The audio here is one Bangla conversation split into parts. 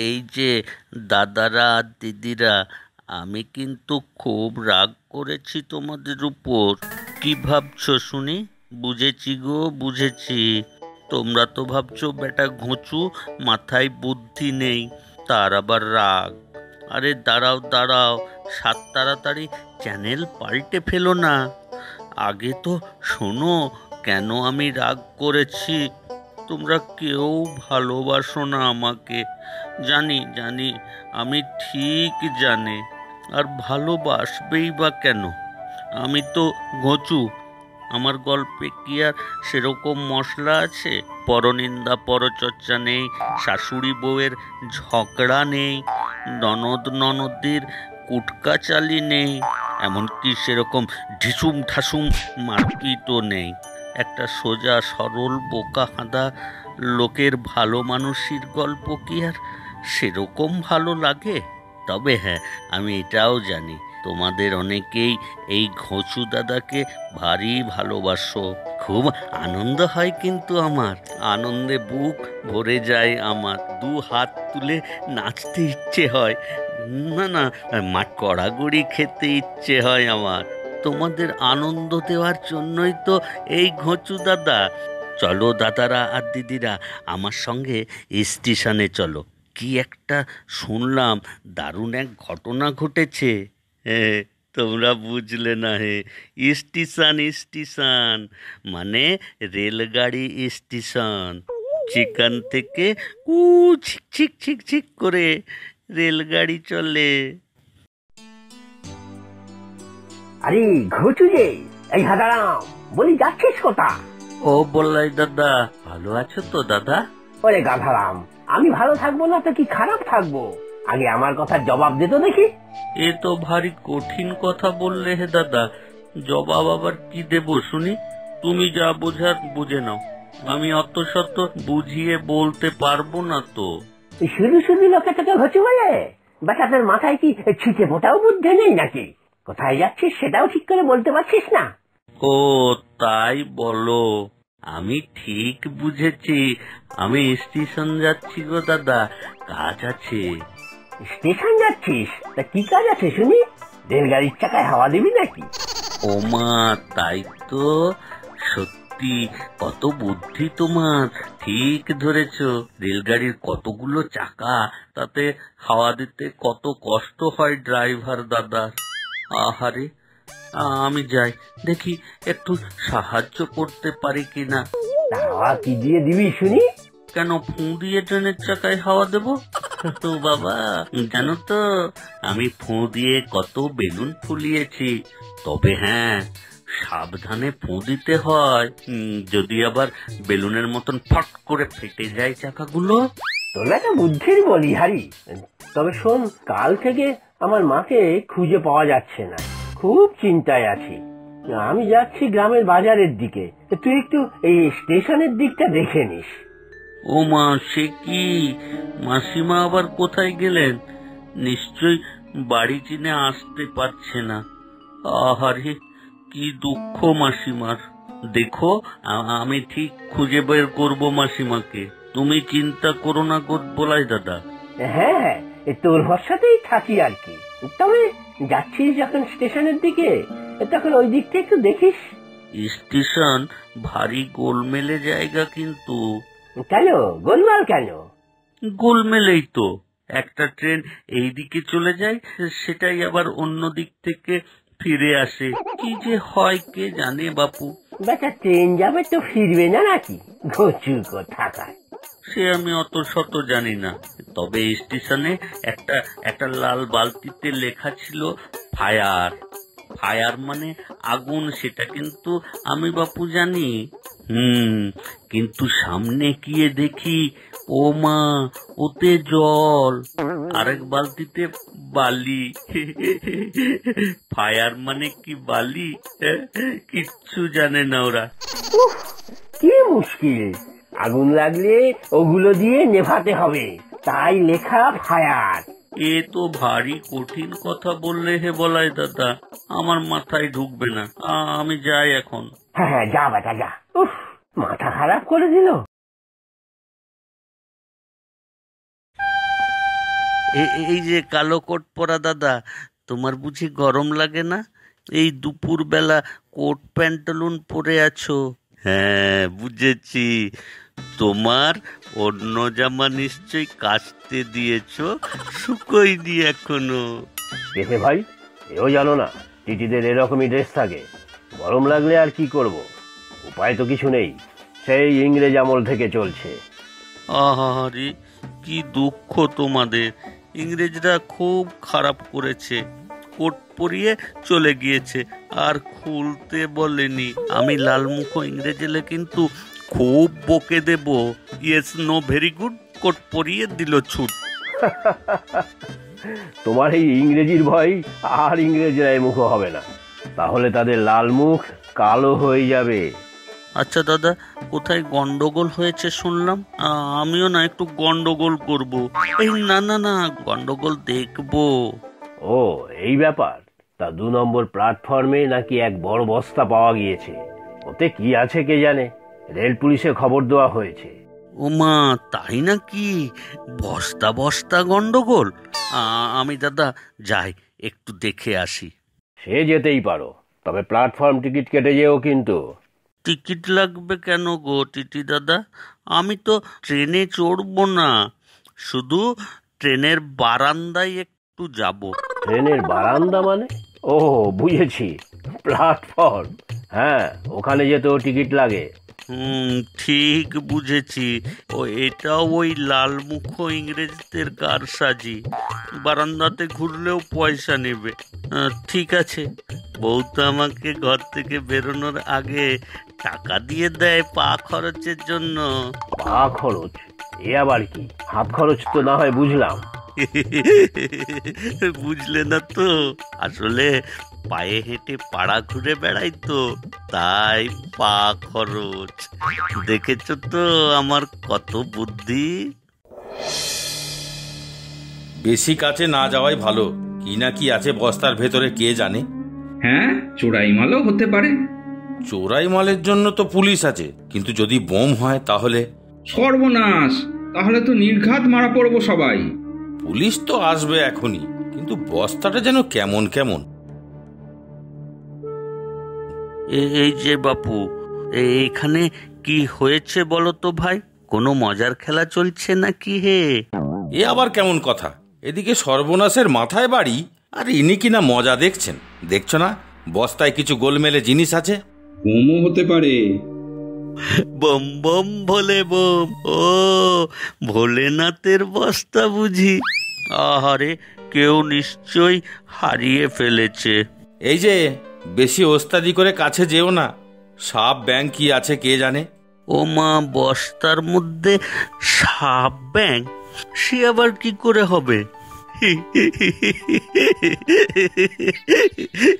এই যে দাদারা আর দিদিরা, আমি কিন্তু খুব রাগ করেছি তোমাদের উপর। কি ভাবছো শুনি? বুঝেছি গো, বুঝেছি। তোমরা তো ভাবছো বেটা ঘুঁচু, মাথায় বুদ্ধি নেই, তার আবার রাগ। আরে দাঁড়াও দাঁড়াও, সাত তাড়াতাড়ি চ্যানেল পাল্টে ফেলো না। আগে তো শোনো, কেন আমি রাগ করেছি। তোমরা কেউ ভালোবাসো না আমাকে, জানি জানি, আমি ঠিক জানি। আর ভালোবাসবেই বা কেন? আমি তো ঘচু। আমার গল্পে কি আর সেরকম মশলা আছে? পরনিন্দা পরচর্চা নেই, শাশুড়ি বউয়ের ঝগড়া নেই, ননদ ননদীর কুটকাচালি নেই, এমনকি সেরকম ঢিসুম ঠাসুম মারপিটও নেই। একটা সোজা সরল বোকা হাঁদা লোকের ভালো মানুষের গল্প কি আর সেরকম ভালো লাগে? তবে হ্যাঁ, আমি এটাও জানি তোমাদের অনেকেই এই ঘচু দাদাকে ভারী ভালোবাসো। খুব আনন্দ হয় কিন্তু আমার, আনন্দে বুক ভরে যায় আমার, দু হাত তুলে নাচতে ইচ্ছে হয়। না না, মাঠ কড়াগড়ি খেতে ইচ্ছে হয় আমার। তোমাদের আনন্দ দেওয়ার জন্যই তো এই ঘচু দাদা। চলো দাদারা আর দিদিরা, আমার সঙ্গে স্টেশনে চলো। কি একটা শুনলাম, দারুণ এক ঘটনা ঘটেছে। হে, তোমরা বুঝলে না হে। স্টেশন স্টেশন মানে রেলগাড়ি স্টেশন। যেখান থেকে উ ছিক ছিক ছিক ছিক করে রেলগাড়ি চলে। আরে ঘুচু যে, এই হাদারাম, বলি যাচ্ছিস কোথা? ও বললাই দাদা, ভালো আছো তো দাদা? ওরে গাধারাম, আমি ভালো থাকবো না তো কি খারাপ থাকবো? আগে আমার কথার জবাব দে তো দেখি। এ তো ভারী কঠিন কথা বললে হে দাদা, জবাব আবার কি দেব শুনি? তুমি যা বোঝার বুঝে নাও, আমি অত শত বুঝিয়ে বলতে পারবো না তো। শুধু শুধু লোকে তোকে ঘুচু বলে? বেটাদের মাথায় কি ছিটে ফোটাও বুদ্ধি নেই নাকি? কোথায় যাচ্ছিস সেটাও ঠিক করে বলতে পারছিস না? ও তাই বলো? আমি ঠিক বুঝেছি, আমি স্টেশন যাচ্ছি গো দাদা, কাজ আছে। স্টেশন যাচ্ছিস? তা কি কাজ আছে শুনি? রেলগাড়ির চাকায় হাওয়া দিবি নাকি? ও মা, তাই তো। সত্যি, কত বুদ্ধি তোমার, ঠিক ধরেছ। রেলগাড়ির কতগুলো চাকা, তাতে হাওয়া দিতে কত কষ্ট হয় ড্রাইভার দাদা। আহারে, আমি যাই, দেখি একটু সাহায্য করতে পারি কিনা। তা হাওয়া কি দিয়ে দিবি শুনি? কেন, ফু দিয়ে ট্রেনের চাকায় হাওয়া দেবো? তো বাবা, জানো তো আমি ফু দিয়ে কত বেলুন ফুলিয়েছি। তবে হ্যাঁ, সাবধানে ফু দিতে হয়, যদি আবার বেলুনের মতন ফট করে ফেটে যায় চাকাগুলো। তোর একটা বুদ্ধির বলি হারি। তবে শোন, কাল থেকে আমার মাকে খুঁজে পাওয়া যাচ্ছে না, খুব চিন্তায় আছি। আমি যাচ্ছি গ্রামের বাজারের দিকে, তুই একটু এই স্টেশনের দিকটা দেখে নিস। ও মা, সে কি? মাসিমা আবার কোথায় গেলেন? নিশ্চয় বাড়ি চিনে আসতে পারছে না। আহারে, কি দুঃখ মাসিমার। দেখো, আমি ঠিক খুঁজে বের করব মাসিমাকে, তুমি চিন্তা করো না গো বলাই দাদা। হ্যাঁ হ্যাঁ, তোর ভরসাতেই থাকি আর কি। তবে যাচ্ছিস যখন স্টেশনের দিকে, তখন ওই দিকটা একটু দেখিস। স্টেশন ভারী গোলমেলে জায়গা কিন্তু। কেন গোলমাল কেন? গোলমেলেই তো, একটা ট্রেন এই দিকে চলে যায়, সেটাই আবার অন্য দিক থেকে ফিরে আসে। কি যে হয় কে জানে বাপু। বেটা ট্রেন যাবে তো ফিরবে না নাকি? ঘচু কোথাকার। সে আমি অত শত জানি না, তবে স্টেশনে একটা একটা লাল বালতিতে লেখা ছিল ফায়ার। ফায়ার মানে আগুন, সেটা কিন্তু আমি বাপু জানি। কিন্তু সামনে গিয়ে দেখি, ও মা, ওতে জল, আরেক বালতিতে বালি। ফায়ার মানে কি বালি? কিচ্ছু জানে না ওরা। কি মুশকিল! আগুন লাগলে ওগুলো দিয়ে নেভাতে হবে, তাই লেখা ফায়ার। এ তো ভারী কঠিন কথা বললে হে বলাই দাদা, আমার মাথায় ঢুকবে না। আমি যাই এখন। হ্যাঁ হ্যাঁ, যা বেটা যা। উফ, মাথা খারাপ করে দিল। এই যে কালো কোট পরা দাদা, তোমার বুঝি গরম লাগে না? এই দুপুরবেলা কোট প্যান্টালুন পরে আছো। হ্যাঁ, বুঝেছি। তোমার অন্য জামা নিশ্চয়ই কাচতে দিয়েছো, শুকোয়নি এখনো। কেসে ভাই, এও জানো না টিটিদের এরকমই ড্রেস থাকে? গরম লাগলে আর কি করব, উপায় তো কিছু নেই, সেই ইংরেজ আমল থেকে চলছে। আহারে, কি দুঃখ তোমাদের। ইংরেজরা খুব খারাপ করেছে, কোট পরিয়ে চলে গিয়েছে, আর খুলতে বলেনি। আমি লালমুখো ইংরেজ এলে কিন্তু খুব বকে দেব। Yes no very good, coat পরিয়ে দিল ছুট। তোমার এই ইংরেজির ভয় আর ইংরেজরাই মুখো হবে না, তাহলে তাদের লাল মুখ কালো হয়ে যাবে। আচ্ছা দাদা, কোথায় গন্ডগোল হয়েছে শুনলাম? আমিও না একটু গন্ডগোল করব। এই না না না, গন্ডগোল দেখবো। ও, এই ব্যাপার? তা 2 নম্বর প্ল্যাটফর্মে নাকি এক বড় বস্তা পাওয়া গিয়েছে, ওতে কি আছে কে জানে। রেল পুলিশে খবর দেওয়া হয়েছে। ওমা, তাই নাকি? বস্তা বস্তা গন্ডগোল? আমি দাদা যাই, একটু দেখে আসি। সে যেতেই পারো, তবে প্ল্যাটফর্ম টিকিট কেটে যেও কিন্তু। টিকিট লাগবে কেন গো টিটি দাদা? আমি তো ট্রেনে চড়বো না, শুধু ট্রেনের বারান্দায় একটু যাব। ট্রেনের বারান্দা মানে? ও, বুঝেছি, প্ল্যাটফর্ম। হ্যাঁ, ওখানে যেতেও টিকিট লাগে। ঠিক বুঝেছি। এটাও ওই লালমুখো ইংরেজদের কারসাজি। বারান্দাতে ঘুরলেও পয়সা নেবে। ঠিক আছে, বউ তো আমাকে ঘর থেকে বেরোনোর আগে টাকা দিয়ে দেয় পা খরচের জন্য। পা খরচ? এ আবার কি? হাত খরচ তো না হয় বুঝলাম। বুঝলে না তো? আসলে পায়ে হেঁটে পাড়া ঘুরে বেড়াই তো, তাই পা খরচ। দেখেছো তো আমার কত বুদ্ধি। বেশি কাছে না যাওয়াই ভালো। কি না কি আছে বস্তার ভেতরে কে জানে। হ্যাঁ, চোরাই মালও হতে পারে। চোরাই মালের জন্য তো পুলিশ আছে, কিন্তু যদি বোম হয় তাহলে? সর্বনাশ, তাহলে তো নির্ঘাত মারা পড়বো সবাই। পুলিশ তো আসবে এখনই, কিন্তু বস্তাটা যেন কেমন কেমন। এই যে বাপু, এখানে কি হয়েছে বলো তো ভাই? কোনো মজার খেলা চলছে নাকি হে? এ আবার কেমন কথা? এদিকে সর্বনাশের মাথায় বাড়ি, আর ইনি কিনা মজা দেখছেন। দেখছো না বস্তায় কিছু গোলমেলে জিনিস আছে? বোমও হতে পারে। বম বম ভোলে বম। ও, ভোলেনাথের বস্তা বুঝি? আহারে, কেউ নিশ্চয়ই হারিয়ে ফেলেছে। এই যে, বেশি ওস্তাদি করে কাছে যেও না, সাপ ব্যাং কি আছে কে জানে। ও মা, বস্তার মধ্যে সাপ ব্যাং? সে আবার কি করে হবে?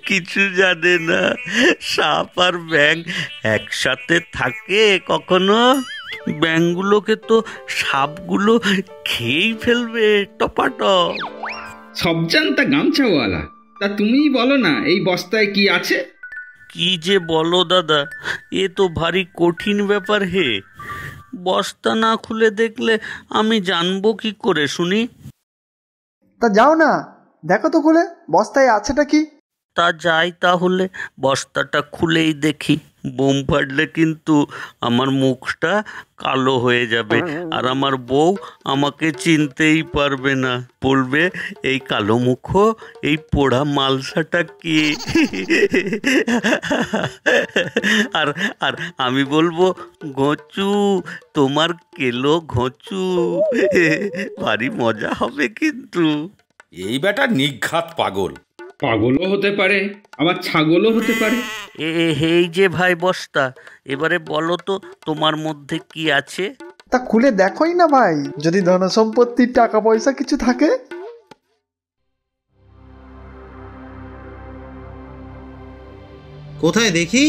কিছু জানে না। সাপ আর ব্যাং একসাথে থাকে কখনো? ব্যাংগুলোকে তো সাপগুলো খেয়েই ফেলবে টপাটপ। সব জানতা গামছাওয়ালা, তা তুমিই বলো না এই বস্তায় কি আছে? কি যে বলো দাদা, এ তো ভারী কঠিন ব্যাপার হে। বস্তা না খুলে দেখলে আমি জানবো কি করে শুনি? তা যাও না, দেখো তো খুলে বস্তায় আছেটা কি। তা যাই তাহলে, বস্তাটা খুলেই দেখি। বোম ফাটলে কিন্তু আমার মুখটা কালো হয়ে যাবে, আর আমার বউ আমাকে চিনতেই পারবে না। বলবে, এই কালো মুখো, এই পোড়া মালসাটা কে? আর আর আমি বলবো, ঘোঁচু, তোমার কেলো ঘোঁচু। ভারী মজা হবে কিন্তু। এই বেটা নিঘাত পাগল। পাগলও হতে পারে, আবার ছাগলও হতে পারে। এই যে ভাই বস্তা, এবারে বলো তো তোমার মধ্যে কি আছে? তা খুলে দেখোই না ভাই, যদি ধন সম্পত্তির টাকা পয়সা কিছু থাকে। কোথায় দেখি,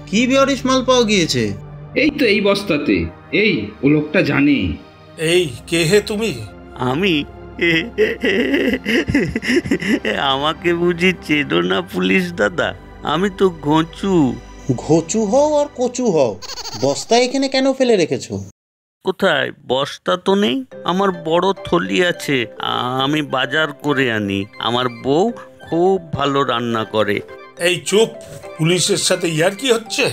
কি বেয়ারিশ মাল পাওয়া গিয়েছে? এই তো এই বস্তাতে। এই, ও লোকটা জানে। এই কে হে তুমি? আমি? আমাকে বুঝি চেনো না পুলিশ দাদা? আমি তো ঘোঁচু। ঘোচু হও আর কচু হও, বস্তা এখানে কেন ফেলে রেখেছো? কোথায়? বস্তা তো নেই। আমার বড় থলি আছে, আমি বাজার করে আনি। আমার বউ খুব ভালো রান্না করে। এই চুপ, পুলিশের সাথে ইয়ার্কি হচ্ছে।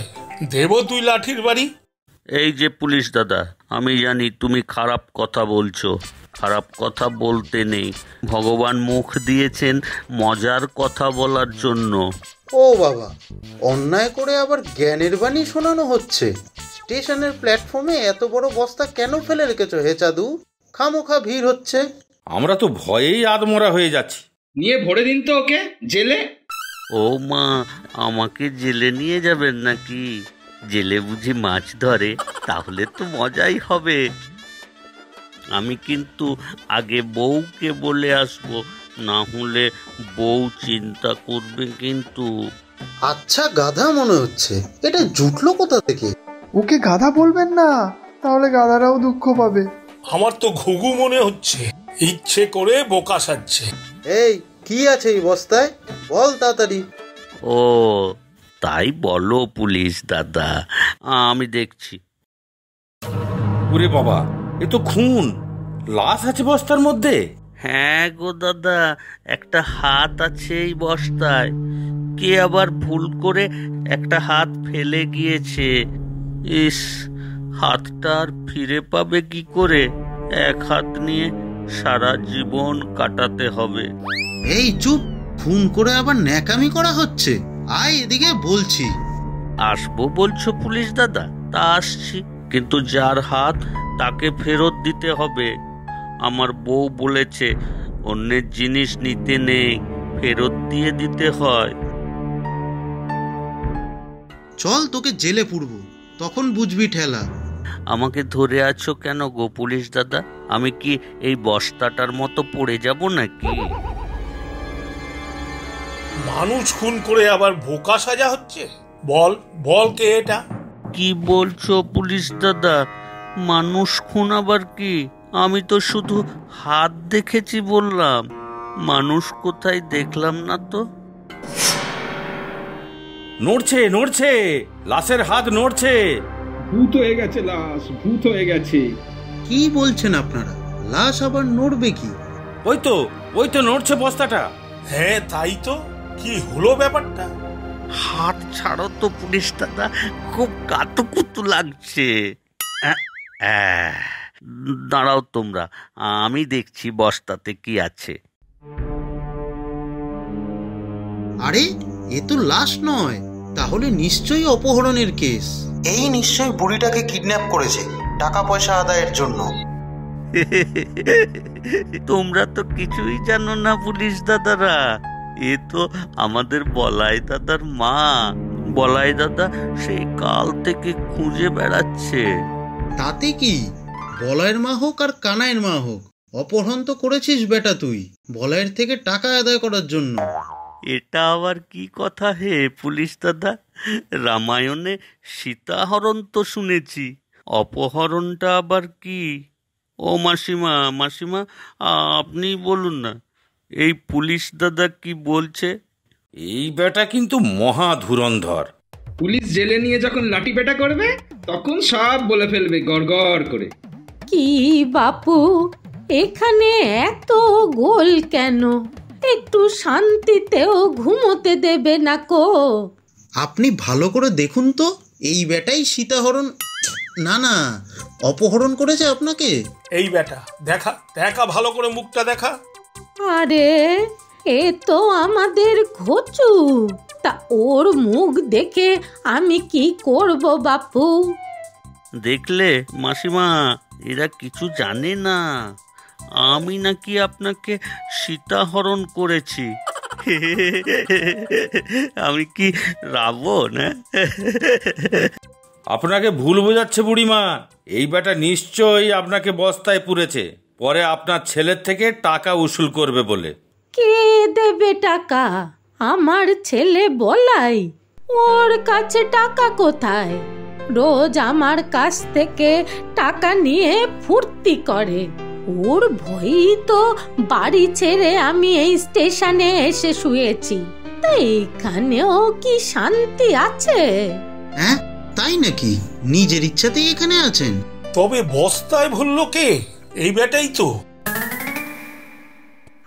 দেব তুই লাঠির বাড়ি? এই যে পুলিশ দাদা, আমি জানি তুমি খারাপ কথা বলছো। খারাপ কথা বলতে নেই, ভগবান মুখ দিয়েছেন মজার কথা বলার জন্য। ও বাবা, অন্যায় করে আবার জ্ঞানের বাণী শোনানো হচ্ছে। স্টেশনের প্ল্যাটফর্মে এত বড় বস্তা কেন ফেলে রেখেছো হে চাঁদু? খামোখা ভিড় হচ্ছে। আমরা তো ভয়েই আদমরা হয়ে যাচ্ছি। নিয়ে ভরে দিন তো ওকে জেলে। ও মা, আমাকে জেলে নিয়ে যাবেন নাকি? জেলে বুঝি মাছ ধরে? তাহলে তো মজাই হবে। আমি কিন্তু আগে বউকে বলে আসবো, না হলে বউ চিন্তা করবে কিন্তু। আচ্ছা গাধা মনে হচ্ছে, এটা জুটলো কোথা থেকে? ওকে গাধা বলবেন না, তাহলে গাধারাও দুঃখ পাবে। আমার তো ঘুঘু মনে হচ্ছে, ইচ্ছে করে বোকা সাজছে। এই কি আছে এই বস্তায়? বল তাড়াতাড়ি। ও তাই বলো পুলিশ দাদা, আমি দেখছি। ওরে বাবা, এ তো খুন! লাশ আছে বস্তার মধ্যে। হ্যাঁ গো দাদা, একটা হাত আছে এই বস্তায়। কে আবার ভুল করে একটা হাত ফেলে গিয়েছে। ইস, হাতটা আর ফিরে পাবে কি করে? এক হাত নিয়ে সারা জীবন কাটাতে হবে। এই চুপ, খুন করে আবার ন্যাকামি করা হচ্ছে। আয় এদিকে বলছি। আসবো বলছো পুলিশ দাদা? তা আসছি, কিন্তু যার হাত তাকে ফেরত দিতে হবে। আমার বউ বলেছে অন্যের জিনিস নিতে নেই, ফেরত দিয়ে দিতে হয়। চল তোকে জেলে পুরবো, তখন বুঝবি ঠেলা। আমাকে ধরে আছো কেন গো পুলিশ দাদা? আমি কি এই বস্তাটার মতো পড়ে যাব নাকি? মানুষ খুন করে আবার বোকা সাজা হচ্ছে। বল বল, কে এটা? কি বলছো পুলিশ দাদা? মানুষ খুন আবার কি? আমি তো শুধু হাত দেখেছি বললাম, মানুষ কোথায় দেখলাম না তো। নড়ছে নড়ছে, লাশের হাত নড়ছে। ভূত হয়ে গেছে লাশ, ভূত হয়ে গেছে। কি বলছেন আপনারা? লাশ আবার নড়বে কি? ওই তো নড়ছে বস্তাটা। হ্যাঁ তাই তো, কি হলো ব্যাপারটা? হাত ছাড়ো তো পুলিশ দাদা, খুব কাতুকুতু লাগছে। দাঁড়াও তোমরা, আমি দেখছি বস্তাতে কি আছে। আরে এ তো লাশ নয়, তাহলে নিশ্চয়ই অপহরণের কেস। এই নিশ্চয়ই বুড়িটাকে কিডন্যাপ করেছে টাকা পয়সা আদায়ের জন্য। তোমরা তো কিছুই জানো না পুলিশ দাদারা। এ তো আমাদের বলাই দাদার মা। বলাই দাদা সেই কাল থেকে খুঁজে বেড়াচ্ছে। তাতে কি, বলাইয়ের মা হোক আর কানাইয়ের মা হোক, অপহরণ তো করেছিস বেটা তুই, বলাইয়ের থেকে টাকা আদায় করার জন্য। এটা আবার কি কথা হে পুলিশ দাদা? রামায়ণে সীতাহরণ তো শুনেছি, অপহরণটা আবার কি? ও মাসিমা, মাসিমা আপনি বলুন না, এই পুলিশ দাদা কি বলছে? এই বেটা কিন্তু মহা ধুরন্ধর। পুলিশ জেলে নিয়ে যখন লাঠি পেটা করবে তখন সব বলে ফেলবে গড়গড় করে। কি বাপু, এখানে এত গোল কেন? একটু শান্তিতেও ঘুমোতে দেবে না কো? আপনি ভালো করে দেখুন তো, এই বেটাই সীতাহরণ, না না, অপহরণ করেছে আপনাকে। এই বেটা, দেখা দেখা ভালো করে মুখটা দেখা। আরে এ তো আমাদের ঘোচু। তা ওর মুখ দেখে আমি কি করব বাপু? দেখলে মাসিমা, এরা কিছু জানে না। আমি নাকি আপনাকে সীতাহরণ করেছি। আমি কি রাবণ? আপনাকে ভুল বোঝাচ্ছে বুড়িমা। এই বেটা নিশ্চয়ই আপনাকে বস্তায় পুরেছে, পরে আপনার ছেলের থেকে টাকা উসুল করবে বলে। কে দেবে টাকা? আমার ছেলে বলাই, ওর কাছে টাকা কোথায়? রোজ আমার কাছ থেকে টাকা নিয়ে ফুর্তি করে। ওর ভয়ই তো বাড়ি ছেড়ে আমি এই স্টেশনে এসে শুয়েছি। তা এখানেও কি শান্তি আছে? হ্যাঁ তাই নাকি? নিজের ইচ্ছাতেই এখানে আছেন? তবে বস্তায় ভরলো কে? এই বেটাই তো।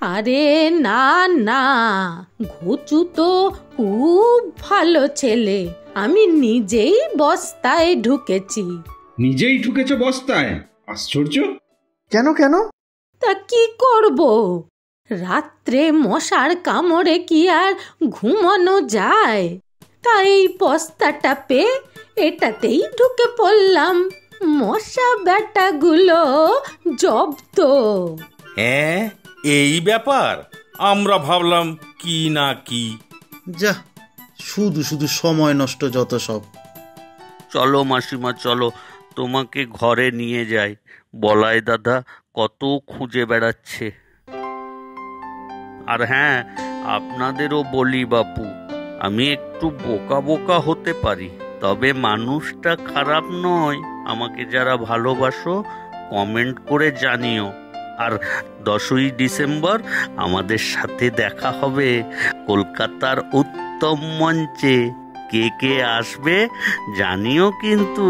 আরে না না, ঘুচু তো খুব ভালো ছেলে, আমি নিজেই বস্তায় ঢুকেছি। নিজেই ঢুকেছ বস্তায়? আশ্চর্য। কেন কেন? তা কি করব, রাত্রে মশার কামড়ে কি আর ঘুমানো যায়? তাই বস্তাটা পেয়ে এটাতেই ঢুকে পড়লাম। মশা ব্যাটাগুলো জব্দ। হ্যাঁ, এই ব্যাপার। আমরা ভাবলাম কি না কি। যা, শুধু শুধু সময় নষ্ট যত সব। চলো মাসিমা, চলো, তোমাকে ঘরে নিয়ে যাই। বলাই দাদা কত খুঁজে বেড়াচ্ছে। আর হ্যাঁ, আপনাদেরও বলি বাপু, আমি একটু বোকা বোকা হতে পারি, তবে মানুষটা খারাপ নয়। আমাকে যারা ভালোবাসো কমেন্ট করে জানিও। আর 10ই ডিসেম্বর আমাদের সাথে দেখা হবে কলকাতার উত্তম মঞ্চে। কে কে আসবে জানিও কিন্তু।